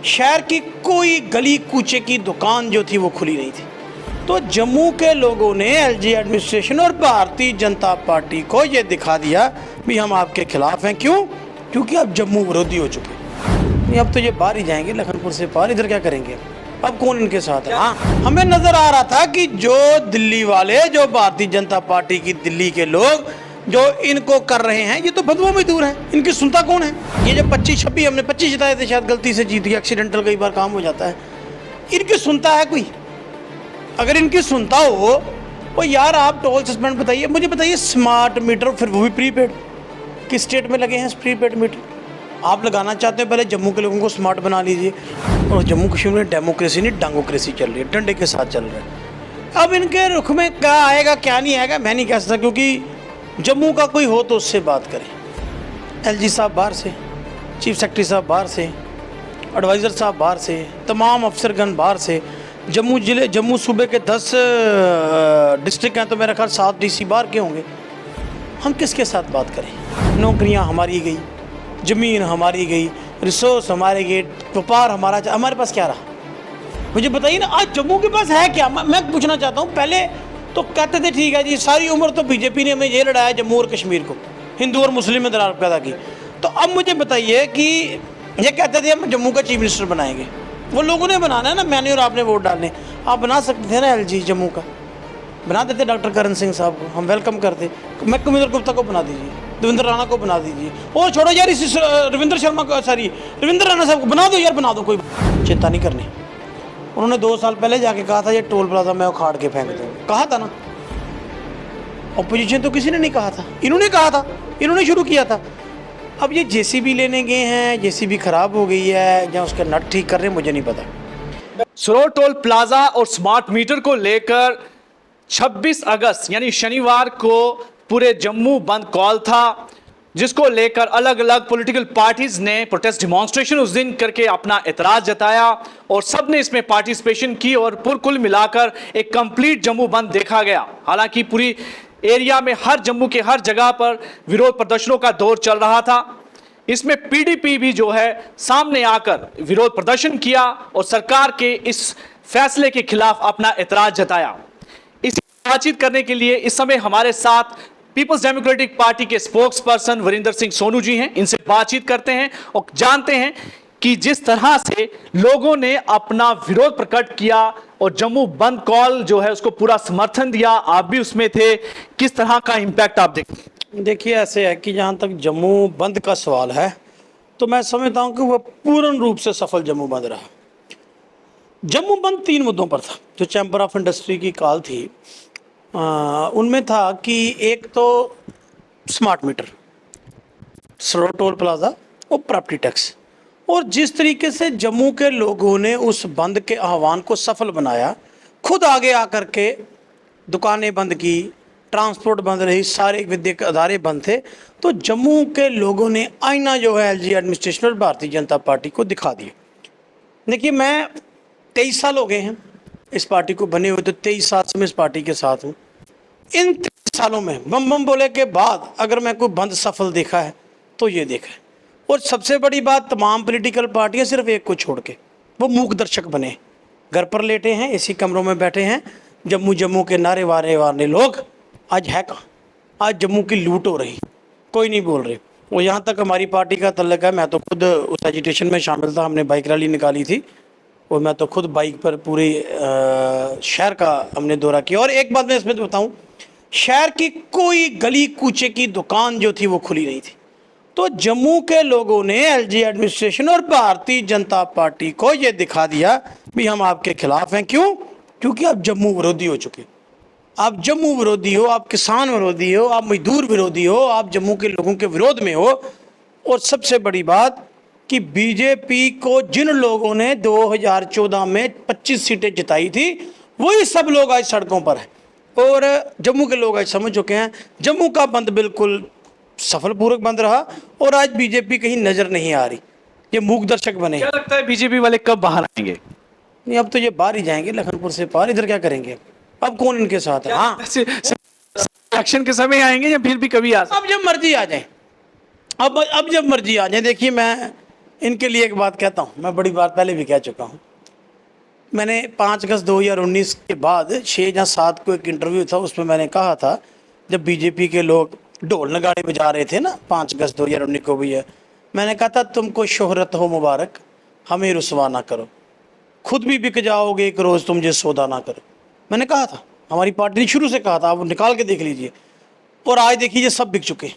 शहर की कोई गली कूचे की दुकान जो थी वो खुली नहीं थी। तो जम्मू के लोगों ने एलजी एडमिनिस्ट्रेशन और भारतीय जनता पार्टी को ये दिखा दिया भी हम आपके खिलाफ हैं। क्यों? क्योंकि अब जम्मू विरोधी हो चुके हैं। अब तो ये बाहर ही जाएंगे लखनपुर से पार, इधर क्या करेंगे? अब कौन इनके साथ है? हाँ, हमें नजर आ रहा था कि जो दिल्ली वाले, जो भारतीय जनता पार्टी की दिल्ली के लोग जो इनको कर रहे हैं, ये तो बदबू में दूर है। इनकी सुनता कौन है? ये जब 25-26 हमने 25 जिताए थे, शायद गलती से जीत गया, एक्सीडेंटल कई बार काम हो जाता है। इनकी सुनता है कोई? अगर इनकी सुनता हो तो यार आप टोल सस्पेंड बताइए, मुझे बताइए स्मार्ट मीटर, फिर वो भी प्रीपेड, किस स्टेट में लगे हैं प्रीपेड मीटर? आप लगाना चाहते हैं, पहले जम्मू के लोगों को स्मार्ट बना लीजिए। और जम्मू कश्मीर में डेमोक्रेसी नहीं डांगोक्रेसी चल रही है, डंडे के साथ चल रहा है। अब इनके रुख में क्या आएगा क्या नहीं आएगा मैं नहीं कह सकता, क्योंकि जम्मू का कोई हो तो उससे बात करें। एलजी साहब बाहर से, चीफ सेक्रेटरी साहब बाहर से, एडवाइज़र साहब बाहर से, तमाम अफसरगण बाहर से। जम्मू सूबे के 10 डिस्ट्रिक्ट हैं, तो मेरा ख्याल 7 डीसी बाहर के होंगे। हम किसके साथ बात करें? नौकरियां हमारी गई, ज़मीन हमारी गई, रिसोर्स हमारे गए, व्यापार हमारे पास क्या रहा? मुझे बताइए ना, आज जम्मू के पास है क्या? मैं पूछना चाहता हूँ। पहले तो कहते थे ठीक है जी, सारी उम्र तो बीजेपी ने हमें ये लड़ाया जम्मू और कश्मीर को, हिंदू और मुस्लिम में दरार पैदा की। तो अब मुझे बताइए कि ये कहते थे हम जम्मू का चीफ मिनिस्टर बनाएंगे, वो लोगों ने बनाना है ना, मैंने और आपने वोट डालने। आप बना सकते थे ना एलजी जम्मू का, बना देते डॉक्टर करण सिंह साहब को, हम वेलकम करते। महकूमेंद्र गुप्ता को बना दीजिए, देवेंद्र राणा को बना दीजिए, और छोड़ो यार इस रविंद्र राणा साहब को बना दो यार, बना दो, कोई चिंता नहीं करनी। उन्होंने 2 साल पहले जाके कहा था ये टोल प्लाजा मैं उखाड़ के फेंक दूँ, कहा था ना। ऑपोजिशन तो किसी ने नहीं कहा था, इन्होंने कहा था, इन्होंने शुरू किया था। अब ये जेसीबी लेने गए हैं, जेसीबी खराब हो गई है या उसका नट ठीक कर रहे हैं, मुझे नहीं पता। सरोर टोल प्लाजा और स्मार्ट मीटर को लेकर 26 अगस्त यानी शनिवार को पूरे जम्मू बंद कॉल था, जिसको लेकर अलग अलग पॉलिटिकल पार्टीज ने प्रोटेस्ट डिमॉन्स्ट्रेशन उस दिन करके अपना एतराज जताया और सब ने इसमें पार्टिसिपेशन की और कुल मिलाकर एक कंप्लीट जम्मू बंद देखा गया। हालांकि पूरी एरिया में जम्मू के हर जगह पर विरोध प्रदर्शनों का दौर चल रहा था। इसमें पीडीपी भी जो है सामने आकर विरोध प्रदर्शन किया और सरकार के इस फैसले के खिलाफ अपना एतराज जताया। इसी बातचीत करने के लिए इस समय हमारे साथ पीपल्स डेमोक्रेटिक पार्टी के स्पोक्स पर्सन वरिंदर सिंह सोनू जी हैं। इनसे बातचीत करते हैं और जानते हैं कि जिस तरह से लोगों ने अपना विरोध प्रकट किया और जम्मू बंद कॉल जो है उसको पूरा समर्थन दिया, आप भी उसमें थे, किस तरह का इंपैक्ट आप देखते? देखिए ऐसे है कि जहाँ तक जम्मू बंद का सवाल है तो मैं समझता हूँ कि वह पूर्ण रूप से सफल जम्मू बंद रहा। जम्मू बंद 3 मुद्दों पर था। जो चैम्बर ऑफ इंडस्ट्री की कॉल थी उनमें था कि एक तो smart meter, Saror toll plaza और प्रॉपर्टी टैक्स। और जिस तरीके से जम्मू के लोगों ने उस बंद के आह्वान को सफल बनाया, खुद आगे आकर के दुकानें बंद की, ट्रांसपोर्ट बंद रही, सारे विद्यक अदारे बंद थे, तो जम्मू के लोगों ने आईना जो है एलजी एडमिनिस्ट्रेशन और भारतीय जनता पार्टी को दिखा दिया। देखिए मैं 23 साल हो गए हैं इस पार्टी को बने हुए, तो 23 साल से मैं इस पार्टी के साथ हूँ। इन 23 सालों में बम बम बोले के बाद अगर मैं कोई बंद सफल देखा है तो ये देखा है। और सबसे बड़ी बात, तमाम पॉलिटिकल पार्टियां सिर्फ एक को छोड़ के वो मूक दर्शक बने, घर पर लेटे हैं, एसी कमरों में बैठे हैं। जम्मू जम्मू के नारे वारे लोग आज है कहाँ? आज जम्मू की लूट हो रही, कोई नहीं बोल रहे। वो यहाँ तक हमारी पार्टी का तल्लक है, मैं तो खुद उस एजिटेशन में शामिल था, हमने बाइक रैली निकाली थी और मैं तो खुद बाइक पर पूरे शहर का हमने दौरा किया। और एक बात मैं इसमें बताऊँ, शहर की कोई गली कूचे की दुकान जो थी वो खुली नहीं थी। तो जम्मू के लोगों ने एलजी एडमिनिस्ट्रेशन और भारतीय जनता पार्टी को ये दिखा दिया भी हम आपके खिलाफ हैं। क्यों? क्योंकि आप जम्मू विरोधी हो चुके। आप जम्मू विरोधी हो, आप किसान विरोधी हो, आप मजदूर विरोधी हो, आप जम्मू के लोगों के विरोध में हो। और सबसे बड़ी बात कि बीजेपी को जिन लोगों ने 2014 में 25 सीटें जिताई थी, वही सब लोग आज सड़कों पर हैं। और जम्मू के लोग आज समझ चुके हैं जम्मू का बंद बिल्कुल सफलपूर्वक बंद रहा और आज बीजेपी कहीं नजर नहीं आ रही, ये मूक दर्शक बने। क्या लगता है बीजेपी वाले कब बाहर आएंगे? नहीं, अब तो ये बाहर ही जाएंगे लखनपुर से पार, इधर क्या करेंगे? अब कौन इनके साथ है? हाँ, इलेक्शन के समय आएंगे या फिर भी कभी आ? अब जब मर्जी आ जाए, अब जब मर्जी आ जाए। देखिए मैं इनके लिए एक बात कहता हूँ, मैं बड़ी बात पहले भी कह चुका हूँ। मैंने 5 अगस्त 2019 के बाद 6 या 7 को एक इंटरव्यू था, उसमें मैंने कहा था, जब बीजेपी के लोग ढोल नगाड़े बजा रहे थे ना 5 अगस्त 2019 को भी है, मैंने कहा था तुमको शोहरत हो मुबारक, हमें रुसवा ना करो, खुद भी बिक जाओगे एक रोज़, तुम जो सौदा ना करो। मैंने कहा था, हमारी पार्टी ने शुरू से कहा था, आप निकाल के देख लीजिए, और आज देखिए सब बिक चुके।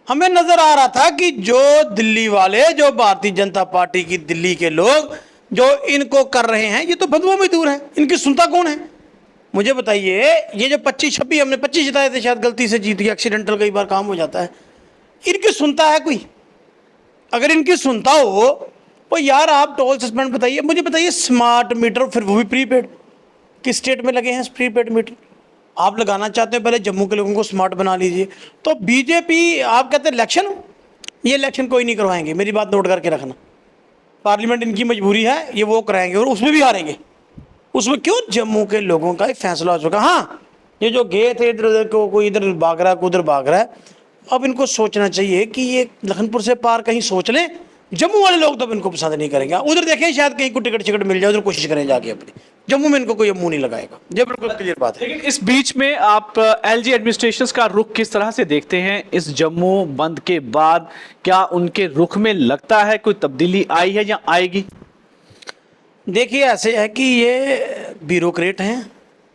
हमें नज़र आ रहा था कि जो दिल्ली वाले, जो भारतीय जनता पार्टी की दिल्ली के लोग जो इनको कर रहे हैं, ये तो बदबू में दूर है, इनकी सुनता कौन है? मुझे बताइए, ये जो 25-26 हमने 25 जिताए थे, शायद गलती से जीत गया, एक्सीडेंटल कई बार काम हो जाता है, इनकी सुनता है कोई? अगर इनकी सुनता हो तो यार आप टोल सस्पेंड बताइए, मुझे बताइए स्मार्ट मीटर, फिर वो भी प्रीपेड, किस स्टेट में लगे हैं प्रीपेड मीटर? आप लगाना चाहते हो, पहले जम्मू के लोगों को स्मार्ट बना लीजिए। तो बीजेपी, आप कहते हैं इलेक्शन, ये इलेक्शन कोई नहीं करवाएंगे, मेरी बात नोट करके रखना। पार्लियामेंट इनकी मजबूरी है, ये वो कराएंगे और उसमें भी हारेंगे। उसमें क्यों? जम्मू के लोगों का एक फैसला हो चुका। हाँ, ये जो गए थे इधर उधर को, कोई इधर भाग रहा है, कोई उधर भाग रहा है, अब इनको सोचना चाहिए कि ये लखनपुर से पार कहीं सोच लें। जम्मू वाले लोग तो इनको पसंद नहीं करेंगे, उधर देखें शायद कहीं को टिकट चिकट मिल जाए, उधर कोशिश करें जाके अपनी। जम्मू में इनको कोई मुंह नहीं लगाएगा, ये बिल्कुल क्लियर बात है। लेकिन इस बीच में आप एलजी एडमिनिस्ट्रेशन का रुख किस तरह से देखते हैं इस जम्मू बंद के बाद? क्या उनके रुख में लगता है कोई तब्दीली आई है या आएगी? देखिए, ऐसे है कि ये ब्यूरोक्रेट हैं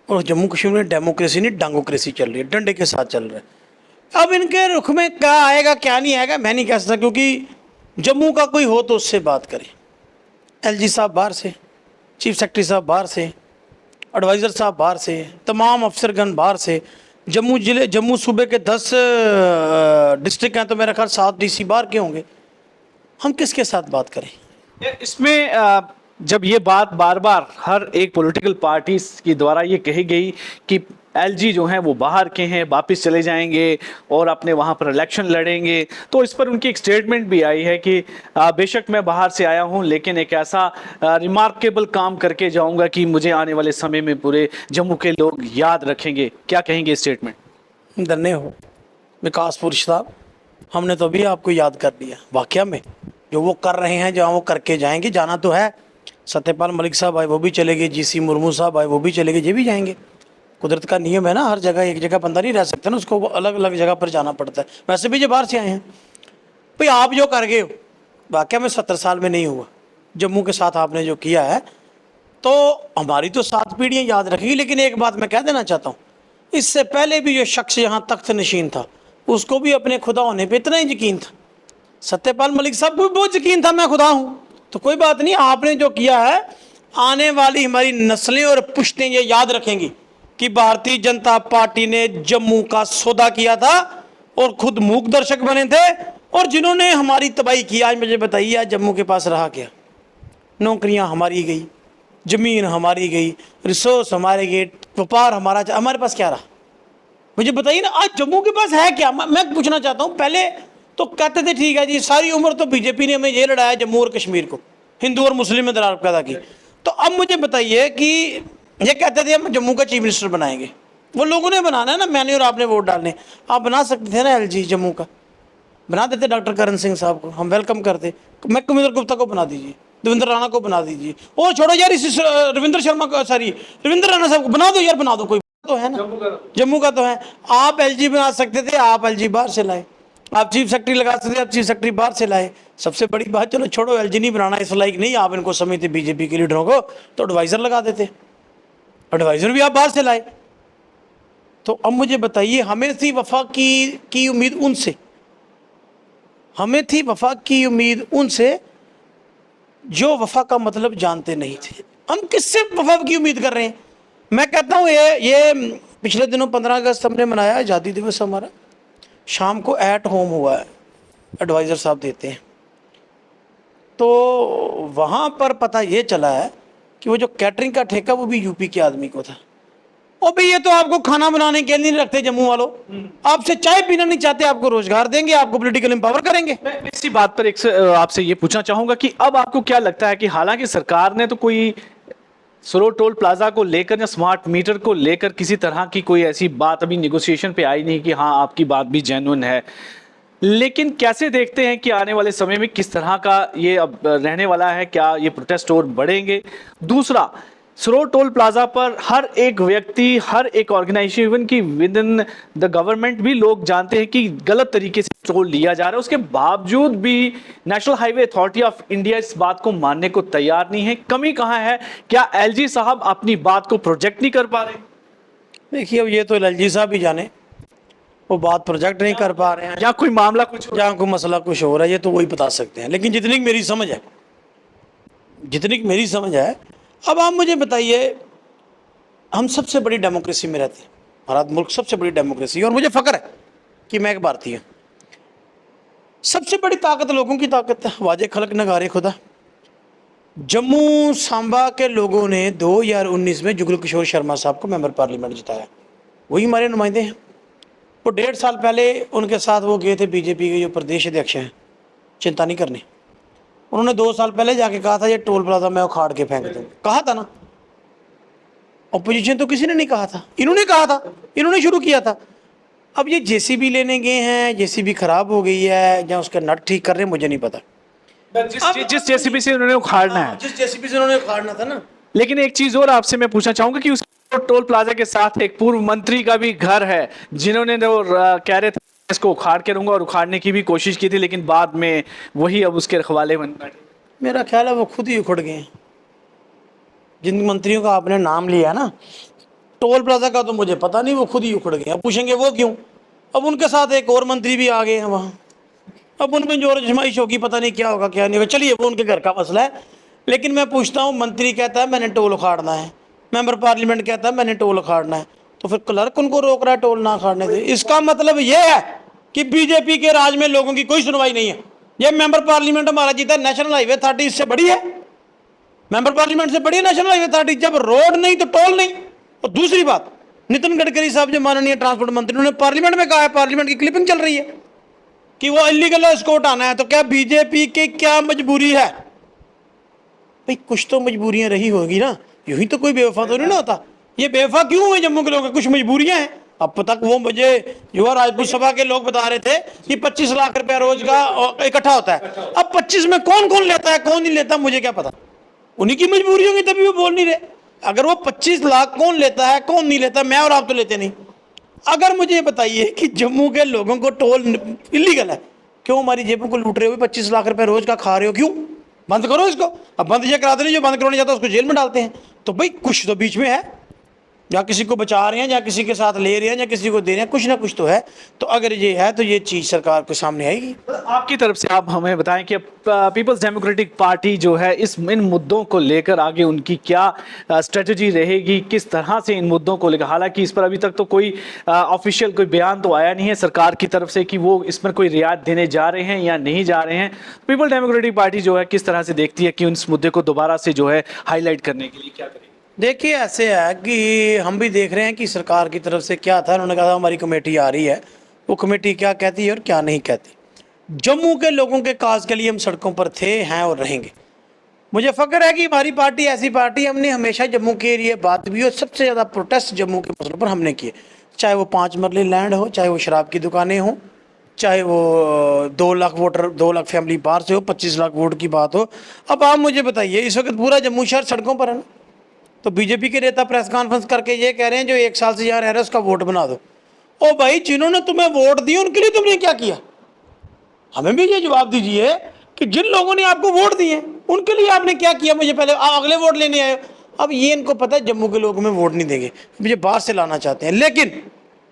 और जम्मू कश्मीर में डेमोक्रेसी नहीं डांगोक्रेसी चल रही है, डंडे के साथ चल रहा है। अब इनके रुख में क्या आएगा क्या नहीं आएगा मैं नहीं कह सकता, क्योंकि जम्मू का कोई हो तो उससे बात करें। एलजी साहब बाहर से, चीफ सेक्रेटरी साहब बाहर से, एडवाइज़र साहब बाहर से, तमाम अफसरगण बाहर से। जम्मू सूबे के 10 डिस्ट्रिक्ट हैं, तो मेरा ख्याल 7 डीसी बाहर के होंगे। हम किसके साथ बात करें? इसमें जब ये बात बार बार हर एक पॉलिटिकल पार्टी के द्वारा ये कही गई कि एलजी जो हैं वो बाहर के हैं, वापस चले जाएंगे और अपने वहाँ पर इलेक्शन लड़ेंगे, तो इस पर उनकी एक स्टेटमेंट भी आई है कि बेशक मैं बाहर से आया हूँ, लेकिन एक ऐसा रिमार्केबल काम करके जाऊँगा कि मुझे आने वाले समय में पूरे जम्मू के लोग याद रखेंगे। क्या कहेंगे स्टेटमेंट? धन्य हो विकास पुरुष साहब, हमने तो अभी आपको याद कर दिया। वाकया में जो वो कर रहे हैं, जहाँ वो करके जाएंगे, जाना तो है। सत्यपाल मलिक साहब आए, वो भी चले गए, जीसी मुर्मू साहब आए, वो भी चले गए, ये भी जाएंगे। कुदरत का नियम है ना, हर जगह एक जगह बंदा नहीं रह सकता ना, उसको अलग अलग जगह पर जाना पड़ता है। वैसे भी जो बाहर से आए हैं, भाई आप जो कर गए हो, वाकया में 70 साल में नहीं हुआ। जम्मू के साथ आपने जो किया है, तो हमारी तो 7 पीढ़ियाँ याद रखेगी। लेकिन एक बात मैं कह देना चाहता हूँ, इससे पहले भी जो शख्स यहाँ तख्त नशीन था, उसको भी अपने खुदा होने पर इतना ही यकीन था। सत्यपाल मलिक साहब को भी बहुत यकीन था मैं खुदा हूँ। तो कोई बात नहीं, आपने जो किया है, आने वाली हमारी नस्लें और पुश्तें ये याद रखेंगी कि भारतीय जनता पार्टी ने जम्मू का सौदा किया था और खुद मूक दर्शक बने थे, और जिन्होंने हमारी तबाही की। आज मुझे बताइए, आज जम्मू के पास रहा क्या? नौकरियां हमारी गई, ज़मीन हमारी गई, रिसोर्स हमारे गए, व्यापार हमारे पास क्या रहा? मुझे बताइए ना, आज जम्मू के पास है क्या? मैं पूछना चाहता हूँ। पहले तो कहते थे ठीक है जी, सारी उम्र तो बीजेपी ने हमें ये लड़ाया जम्मू और कश्मीर को, हिंदू और मुस्लिम में दरार पैदा की। तो अब मुझे बताइए कि ये कहते थे हम जम्मू का चीफ मिनिस्टर बनाएंगे, वो लोगों ने बनाना है ना, मैंने और आपने वोट डालने। आप बना सकते थे ना एलजी जम्मू का, बना देते डॉक्टर करण सिंह साहब को, हम वेलकम करते। मैं कुमिंदर गुप्ता को बना दीजिए, देवेंद्र राणा को बना दीजिए, और छोड़ो यार इस रविंद्र राणा साहब को बना दो यार, बना दो, कोई तो है ना, जम्मू का तो है। आप एलजी बना सकते थे, आप एलजी बाहर से लाए। आप चीफ सेक्रेटरी लगा सकते थे, आप चीफ सेक्रेटरी बाहर से लाए। सबसे बड़ी बात, चलो छोड़ो एलजी नहीं बनाना, इस लाइक नहीं आप इनको समझते बीजेपी के लीडरों को, तो एडवाइजर लगा देते, एडवाइजर भी आप बाहर से लाए। तो अब मुझे बताइए, हमें थी वफा की उम्मीद उनसे, हमें थी वफा की उम्मीद उनसे जो वफा का मतलब जानते नहीं थे। हम किससे वफा की उम्मीद कर रहे हैं? मैं कहता हूँ ये पिछले दिनों 15 अगस्त हमने मनाया, आज़ादी दिवस हमारा, शाम को एट होम हुआ है, एडवाइज़र साहब देते हैं। तो वहाँ पर पता ये चला है कि वो जो कैटरिंग का ठेका वो भी यूपी के आदमी को था। ओ भाई, ये तो आपको खाना बनाने के लिए नहीं रखते जम्मू वालों, आपसे चाय पीना नहीं चाहते, आपको रोजगार देंगे, आपको पॉलिटिकल एम्पावर करेंगे। मैं इसी बात पर आपसे ये पूछना चाहूंगा कि अब आपको क्या लगता है कि हालांकि सरकार ने तो कोई सरो टोल प्लाजा को लेकर या स्मार्ट मीटर को लेकर किसी तरह की कोई ऐसी बात अभी नेगोशिएशन पे आई नहीं कि हाँ आपकी बात भी जेन्युइन है, लेकिन कैसे देखते हैं कि आने वाले समय में किस तरह का ये अब रहने वाला है, क्या ये प्रोटेस्ट और बढ़ेंगे? दूसरा, सरोड टोल प्लाजा पर हर एक व्यक्ति, हर एक ऑर्गेनाइजेशन, इवन की विद इन द गवर्नमेंट भी लोग जानते हैं कि गलत तरीके से टोल लिया जा रहा है। उसके बावजूद भी national highway authority of India इस बात को मानने को तैयार नहीं है। कमी कहाँ है? क्या एलजी साहब अपनी बात को प्रोजेक्ट नहीं कर पा रहे? देखिए, अब ये तो एलजी साहब ही जाने, वो बात प्रोजेक्ट नहीं कर पा रहे हैं या कोई मामला कुछ या कोई मसला कुछ हो रहा है, ये तो वही बता सकते हैं। लेकिन जितनी मेरी समझ है, अब आप मुझे बताइए, हम सबसे बड़ी डेमोक्रेसी में रहते हैं, भारत मुल्क सबसे बड़ी डेमोक्रेसी है और मुझे फ़ख्र है कि मैं एक भारतीय हूँ। सबसे बड़ी ताकत लोगों की ताकत है, वाजे खलक नगारे खुदा। जम्मू सांबा के लोगों ने 2019 में जुगल किशोर शर्मा साहब को मेंबर पार्लियामेंट जिताया, वही हमारे नुमाइंदे हैं। वो 1.5 साल पहले उनके साथ वो गए थे बीजेपी के जो प्रदेश अध्यक्ष हैं चिंता नहीं करनी, उन्होंने 2 साल पहले जाके कहा था ये टोल प्लाजा मैं उखाड़ के फेंक दूँ, कहा था ना। अपोजिशन तो किसी ने नहीं कहा था, इन्होंने कहा था, इन्होंने शुरू किया था। अब ये जेसीबी लेने गए हैं, जेसीबी खराब हो गई है या उसका नट ठीक कर रहे हैं, मुझे नहीं पता। जिस जेसीबी से उन्होंने उखाड़ना है, जिस जेसीबी से उन्होंने उखाड़ना था ना। लेकिन एक चीज और आपसे मैं पूछना चाहूंगा कि उस टोल प्लाजा के साथ एक पूर्व मंत्री का भी घर है, जिन्होंने कह रहे थे इसको उखाड़ के रहूंगा और उखाड़ने की भी कोशिश की थी, लेकिन बाद में वही अब उसके रखवाले बन बैठे। मेरा ख्याल है वो खुद ही उखड़ गए हैं। जिन मंत्रियों का आपने नाम लिया ना, टोल प्लाजा का तो मुझे पता नहीं, वो खुद ही उखड़ गए। अब पूछेंगे वो क्यों? अब उनके साथ एक और मंत्री भी आ गए हैं वहाँ, अब उनमें जोर जमाइश होगी, पता नहीं क्या होगा क्या नहीं होगा। चलिए, वो उनके घर का मसला है। लेकिन मैं पूछता हूँ, मंत्री कहता है मैंने टोल उखाड़ना है, मेंबर पार्लियामेंट कहता है मैंने टोल उखाड़ना है, तो फिर क्लर्क उनको रोक रहा है टोल ना उखाड़ने से। इसका मतलब ये है कि बीजेपी के राज में लोगों की कोई सुनवाई नहीं है। ये मेंबर पार्लियामेंट हमारा जीता, नेशनल हाईवे अथॉरिटी इससे बड़ी है, मेंबर पार्लियामेंट से बड़ी है नेशनल हाईवे अथॉरिटी। जब रोड नहीं तो टोल नहीं। और दूसरी बात, नितिन गडकरी साहब जो माननीय ट्रांसपोर्ट मंत्री, उन्होंने पार्लियामेंट में कहा है, पार्लियामेंट की क्लिपिंग चल रही है कि वो इलीगल है, उसको हटाना है। तो क्या बीजेपी की क्या मजबूरी है? भाई कुछ तो मजबूरियां रही होगी ना, यूं ही तो कोई बेवफा तो नहीं ना होता। ये बेवफा क्यों हुए जम्मू के लोगों? कुछ मजबूरियां हैं। अब तक वो मुझे युवा राजपूत सभा के लोग बता रहे थे कि 25 लाख रुपया रोज का इकट्ठा होता है। अब 25 में कौन कौन लेता है कौन नहीं लेता मुझे क्या पता, उन्हीं की मजबूरी होगी तभी वो बोल नहीं रहे। अगर वो 25 लाख कौन लेता है कौन नहीं लेता, मैं और आप तो लेते नहीं। अगर मुझे बताइए कि जम्मू के लोगों को टोल इलीगल है, क्यों हमारी जेबों को लूट रहे हो? 25 लाख रुपए रोज का खा रहे हो, क्यों? बंद करो इसको। अब बंद ये करा दें, जो बंद करवाने जाता है उसको जेल में डालते हैं। तो भाई कुछ तो बीच में है, या किसी को बचा रहे हैं या किसी के साथ ले रहे हैं या किसी को दे रहे हैं, कुछ ना कुछ तो है। तो अगर ये है तो ये चीज़ सरकार के सामने आएगी। आपकी तरफ से आप हमें बताएं कि पीपल्स डेमोक्रेटिक पार्टी जो है इन मुद्दों को लेकर आगे उनकी क्या स्ट्रेटजी रहेगी, किस तरह से इन मुद्दों को लेकर? हालांकि इस पर अभी तक तो कोई ऑफिशियल कोई बयान तो आया नहीं है सरकार की तरफ से कि वो इस पर कोई रियायत देने जा रहे हैं या नहीं जा रहे हैं। पीपल्स डेमोक्रेटिक पार्टी जो है किस तरह से देखती है कि इस मुद्दे को दोबारा से जो है हाईलाइट करने के लिए क्या करेगी? देखिए, ऐसे है कि हम भी देख रहे हैं कि सरकार की तरफ से क्या था। उन्होंने कहा था हमारी कमेटी आ रही है, वो कमेटी क्या कहती है और क्या नहीं कहती। जम्मू के लोगों के काज के लिए हम सड़कों पर थे, हैं और रहेंगे। मुझे फ़ख्र है कि हमारी पार्टी ऐसी पार्टी, हमने हमेशा जम्मू के लिए बात भी और सबसे ज़्यादा प्रोटेस्ट जम्मू के मसलों पर हमने किए। चाहे वो 5 मरले लैंड हो, चाहे वो शराब की दुकानें हों, चाहे वो 2 लाख वोटर 2 लाख फैमिली बाहर से हो, 25 लाख वोट की बात हो। अब आप मुझे बताइए, इस वक्त पूरा जम्मू शहर सड़कों पर है ना, तो बीजेपी के नेता प्रेस कॉन्फ्रेंस करके ये कह रहे हैं जो 1 साल से यहाँ रह रहे हैं उसका वोट बना दो। ओ भाई, जिन्होंने तुम्हें वोट दिए उनके लिए तुमने क्या किया? हमें भी ये जवाब दीजिए कि जिन लोगों ने आपको वोट दिए उनके लिए आपने क्या किया? मुझे पहले अगले वोट लेने आए। अब ये इनको पता है जम्मू के लोग हमें वोट नहीं देंगे, मुझे बाहर से लाना चाहते हैं। लेकिन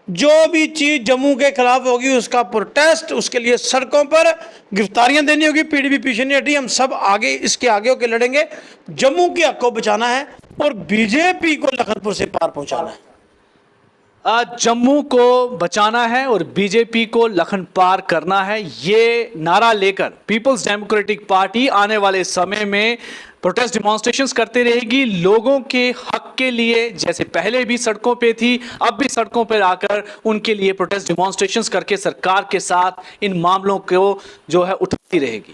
जो भी चीज़ जम्मू के खिलाफ होगी उसका प्रोटेस्ट, उसके लिए सड़कों पर गिरफ्तारियां देनी होगी। पीडीपी पीछे नहीं हटी, हम सब आगे इसके आगे होकर लड़ेंगे। जम्मू के हक को बचाना है और बीजेपी को लखनपुर से पार पहुंचाना है। जम्मू को बचाना है और बीजेपी को लखन पार करना है, ये नारा लेकर पीपल्स डेमोक्रेटिक पार्टी आने वाले समय में प्रोटेस्ट डिमॉन्स्ट्रेशंस करते रहेगी। लोगों के हक के लिए जैसे पहले भी सड़कों पे थी, अब भी सड़कों पर आकर उनके लिए प्रोटेस्ट डिमॉन्स्ट्रेशंस करके सरकार के साथ इन मामलों को जो है उठाती रहेगी।